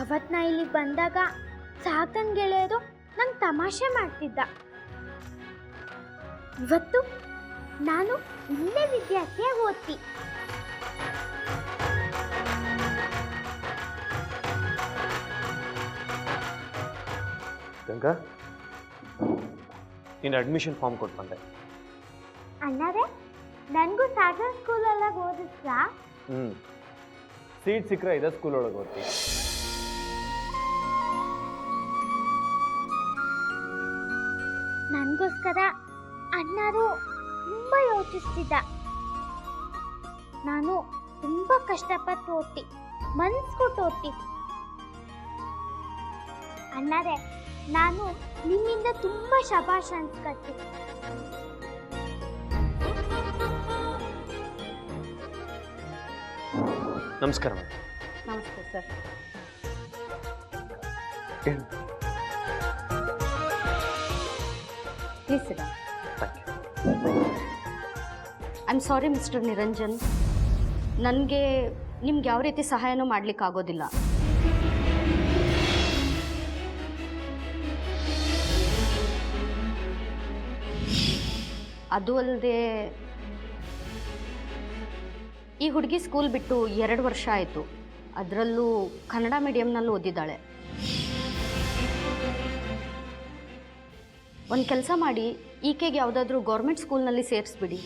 ಅವತ್ತು ನಾ ಇಲ್ಲಿಗೆ ಬಂದಾಗ ಸಾಕನ್ ಗೆಳೆಯರು ನಂಗೆ ತಮಾಷೆ ಮಾಡ್ತಿದ್ದ. ಇವತ್ತು ನಾನು ಇಲ್ಲೇ ವಿದ್ಯಾರ್ಥಿಯಾಗಿ ಓದ್ತಿ. ಗಂಗಾ, ನೀನು ಅಡ್ಮಿಷನ್ ಫಾರ್ಮ್ ಕೊಟ್ಟು ಬಂದೆ. ಅಣ್ಣಾರೆ, ನನಗೂ ಸಾಗರ್ ಸ್ಕೂಲಲ್ಲ ಓದಿಸ್ಲಾ? ಸೀಟ್ ಸಿಕ್ಕರೆ ಇದೇ ಸ್ಕೂಲ್ ಒಳಗೆ ಓದ್ತಿ. ನನಗೋಸ್ಕರ ಅಣ್ಣಾರು ತುಂಬ ಯೋಚಿಸ್ತಿದ್ದ. ನಾನು ತುಂಬ ಕಷ್ಟಪಟ್ಟು ಓದ್ತಿ, ಮನ್ಸು ಕೊಟ್ಟು ಓದ್ತಿ. ಅಣ್ಣಾರೆ, ನಾನು ನಿಮ್ಮಿಂದ ತುಂಬ ಶಬಾಷ್ ಅನ್ಸ್ಕತ್ತೀನಿ. ನಮಸ್ಕಾರ. ನಮಸ್ತೆ ಸರ್. ಪ್ಲೀಸ್ ಸಿಡ. I am sorry mister Niranjan, ನನಗೆ ನಿಮ್ಗೆ ಯಾವ ರೀತಿ ಸಹಾಯನೂ ಮಾಡಲಿಕ್ಕಾಗೋದಿಲ್ಲ. ಅದು ಅಲ್ಲದೆ ಈ ಹುಡುಗಿ ಸ್ಕೂಲ್ ಬಿಟ್ಟು 2 ವರ್ಷ ಆಯಿತು. ಅದರಲ್ಲೂ ಕನ್ನಡ ಮೀಡಿಯಂನಲ್ಲಿ ಓದಿದ್ದಾಳೆ. ಒಂದು ಕೆಲಸ ಮಾಡಿ, ಈಕೆಗೆ ಯಾವುದಾದ್ರೂ ಗೌರ್ಮೆಂಟ್ ಸ್ಕೂಲ್ನಲ್ಲಿ ಸೇರಿಸ್ಬಿಡಿ.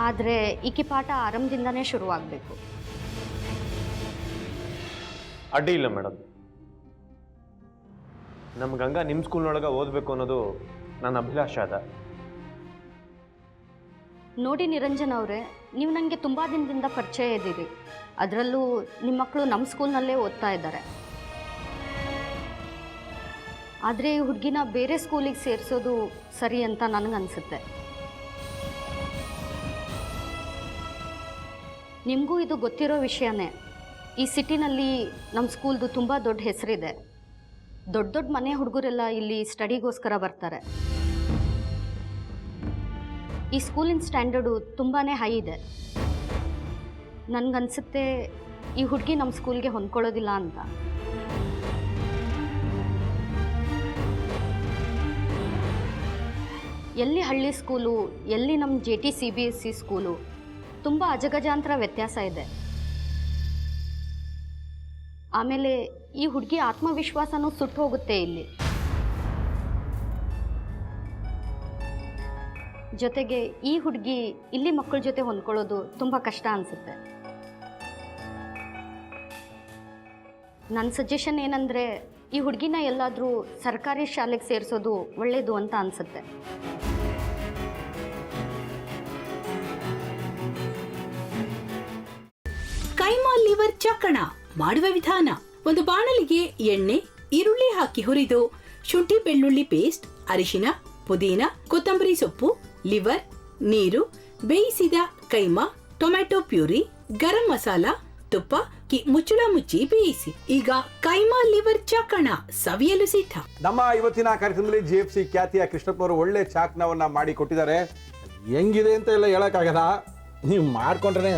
ಆದರೆ ಈಕೆ ಪಾಠ ಆರಂಭದಿಂದನೇ ಶುರುವಾಗಬೇಕು. ಅಡ್ಡಿ ಇಲ್ಲ ಮೇಡಮ್. ನಮ್ಮ ಗಂಗಾ ನಿಮ್ಮ ಸ್ಕೂಲ್ನೊಳಗೆ ಓದಬೇಕು ಅನ್ನೋದು ನನ್ನ ಅಭಿಲಾಷೆ ಅದ. ನೋಡಿ ನಿರಂಜನ್ ಅವರೇ, ನೀವು ನನಗೆ ತುಂಬ ದಿನದಿಂದ ಪರಿಚಯ ಇದ್ದೀರಿ. ಅದರಲ್ಲೂ ನಿಮ್ಮ ಮಕ್ಕಳು ನಮ್ಮ ಸ್ಕೂಲ್ನಲ್ಲೇ ಓದ್ತಾ ಇದ್ದಾರೆ. ಆದರೆ ಈ ಹುಡುಗಿನ ಬೇರೆ ಸ್ಕೂಲಿಗೆ ಸೇರಿಸೋದು ಸರಿ ಅಂತ ನನಗನ್ಸುತ್ತೆ. ನಿಮಗೂ ಇದು ಗೊತ್ತಿರೋ ವಿಷಯನೇ. ಈ ಸಿಟಿನಲ್ಲಿ ನಮ್ಮ ಸ್ಕೂಲ್ದು ತುಂಬ ದೊಡ್ಡ ಹೆಸರಿದೆ. ದೊಡ್ಡ ದೊಡ್ಡ ಮನೆ ಹುಡುಗರೆಲ್ಲ ಇಲ್ಲಿ ಸ್ಟಡಿಗೋಸ್ಕರ ಬರ್ತಾರೆ. ಈ ಸ್ಕೂಲಿನ ಸ್ಟ್ಯಾಂಡರ್ಡು ತುಂಬಾ ಹೈ ಇದೆ. ನನಗನ್ಸುತ್ತೆ ಈ ಹುಡುಗಿ ನಮ್ಮ ಸ್ಕೂಲ್ಗೆ ಹೊಂದ್ಕೊಳ್ಳೋದಿಲ್ಲ ಅಂತ. ಎಲ್ಲಿ ಹಳ್ಳಿ ಸ್ಕೂಲು, ಎಲ್ಲಿ ನಮ್ಮ JT CBSE ಸ್ಕೂಲು, ತುಂಬ ಅಜಗಜಾಂತರ ವ್ಯತ್ಯಾಸ ಇದೆ. ಆಮೇಲೆ ಈ ಹುಡುಗಿ ಆತ್ಮವಿಶ್ವಾಸನೂ ಸುಟ್ಟು ಹೋಗುತ್ತೆ ಇಲ್ಲಿ. ಜೊತೆಗೆ ಈ ಹುಡುಗಿ ಇಲ್ಲಿ ಮಕ್ಕಳ ಜೊತೆ ಹೊಂದ್ಕೊಳ್ಳೋದು ತುಂಬ ಕಷ್ಟ ಅನಿಸುತ್ತೆ. ನನ್ನ ಸಜೆಷನ್ ಏನಂದರೆ, ಈ ಹುಡುಗಿನ ಎಲ್ಲಾದರೂ ಸರ್ಕಾರಿ ಶಾಲೆಗೆ ಸೇರಿಸೋದು ಒಳ್ಳೆಯದು ಅಂತ ಅನಿಸುತ್ತೆ. ಕೈಮಾ ಲಿವರ್ ಚಕ್ಕಣ ಮಾಡುವ ವಿಧಾನ: ಒಂದು ಬಾಣಲಿಗೆ ಎಣ್ಣೆ, ಈರುಳ್ಳಿ ಹಾಕಿ ಹುರಿದು ಶುಂಠಿ ಬೆಳ್ಳುಳ್ಳಿ ಪೇಸ್ಟ್, ಅರಿಶಿನ, ಪುದೀನ, ಕೊತ್ತಂಬರಿ ಸೊಪ್ಪು, ಲಿವರ್, ನೀರು, ಬೇಯಿಸಿದ ಕೈಮಾ, ಟೊಮ್ಯಾಟೊ ಪ್ಯೂರಿ, ಗರಂ ಮಸಾಲ, ತುಪ್ಪ ಮುಚ್ಚಳ ಮುಚ್ಚಿ ಬೇಯಿಸಿ. ಈಗ ಕೈಮಾ ಲಿವರ್ ಚಾಕಣ ಸವಿಯಲು ಸಿದ್ಧ. ನಮ್ಮ ಇವತ್ತಿನ ಕಾರ್ಯಕ್ರಮದಲ್ಲಿ GFC ಖ್ಯಾತಿಯ ಕೃಷ್ಣಪ್ಪ ಅವರು ಒಳ್ಳೆ ಚಾಕ್ನವನ್ನ ಮಾಡಿ ಕೊಟ್ಟಿದ್ದಾರೆ. ಹೆಂಗಿದೆ ಅಂತ ಎಲ್ಲ ಹೇಳಕ್ಕಾಗಲ್ಲ, ನೀವು ಮಾಡ್ಕೊಂಡ್ರೆ.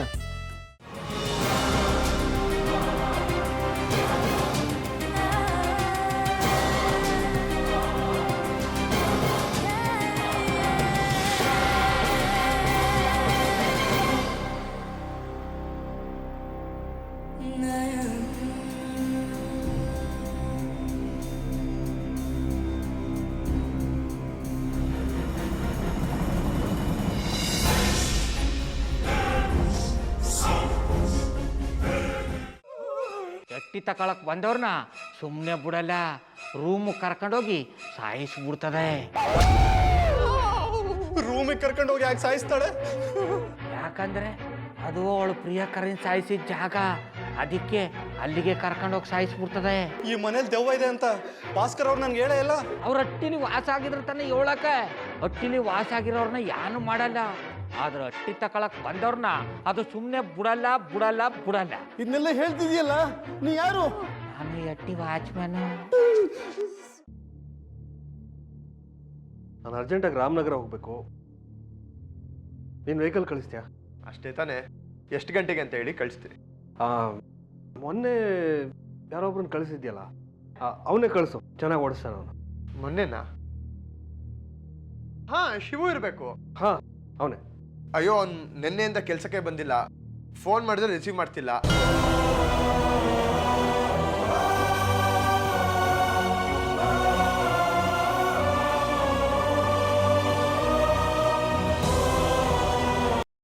ಎಟ್ಟಿ ತಕೊಳಕ್ ಬಂದವ್ರನ್ನ ಸುಮ್ಮನೆ ಬಿಡಲ್ಲ, ರೂಮ್ ಕರ್ಕೊಂಡೋಗಿ ಸಾಯಿಸ್ಬಿಡ್ತದೆ. ರೂಮಿಗೆ ಕರ್ಕೊಂಡೋಗಿ ಯಾಕೆ ಸಾಯಿಸ್ತಾಳೆ? ಯಾಕಂದ್ರೆ ಅದು ಅವಳು ಪ್ರಿಯಕರನ್ ಸಾಯಿಸಿದ ಜಾಗ, ಅದಕ್ಕೆ ಅಲ್ಲಿಗೆ ಕರ್ಕೊಂಡೋಗಿ ಸಾಯಿಸ್ಬಿಡ್ತದೆ. ಈ ಮನೇಲಿ ದೆವ್ವ ಇದೆ ಅಂತ ಭಾಸ್ಕರ್ ಅವ್ರು ನನ್ಗೆ ಹೇಳೇ ಇಲ್ಲ. ಅವ್ರ ಹಟ್ಟಿಲಿ ವಾಸ ಆಗಿದ್ರೆ ತಾನೆ ಹೇಳಕ. ಹಟ್ಟಿಲಿ ವಾಸ ಆಗಿರೋರ್ನ ಯಾನು ಮಾಡಲ್ಲ, ಆದ್ರೆ ಹಟ್ಟಿ ತಕೊಳಕ್ ಬಂದವ್ರನ್ನ ಅದು ಸುಮ್ಮನೆ ಬಿಡಲ್ಲ ಬಿಡಲ್ಲ ಬಿಡಲ್ಲ. ಇದನ್ನೆಲ್ಲ ಹೇಳ್ತಿದ್ಯಲ್ಲ, ನೀ ಯಾರು? ನಾನು ಹಟ್ಟಿ ವಾಚ್ಮ್ಯಾನು. ನಾನು ಅರ್ಜೆಂಟಾಗಿ ರಾಮನಗರ ಹೋಗ್ಬೇಕು. ನೀನು ವೆಹಿಕಲ್ ಕಳಿಸ್ತೀಯಾ? ಅಷ್ಟೇ ತಾನೇ? ಎಷ್ಟು ಗಂಟೆಗೆ ಅಂತ ಹೇಳಿ ಕಳಿಸ್ತೀನಿ. ಮೊನ್ನೆ ಯಾರೊಬ್ರನ್ನ ಕಳಿಸಿದ್ಯಲ್ಲ ಅವನೇ ಕಳಿಸು, ಚೆನ್ನಾಗಿ ಓಡಿಸ್ತಾನ ಅವನು. ಮೊನ್ನೆನಾ? ಹಾ, ಶಿವು ಇರಬೇಕು. ಹಾಂ, ಅವನೇ. ಅಯ್ಯೋ, ಅವ್ನು ನಿನ್ನೆಯಿಂದ ಕೆಲಸಕ್ಕೆ ಬಂದಿಲ್ಲ. ಫೋನ್ ಮಾಡಿದ್ರೆ ರಿಸೀವ್ ಮಾಡ್ತಿಲ್ಲ.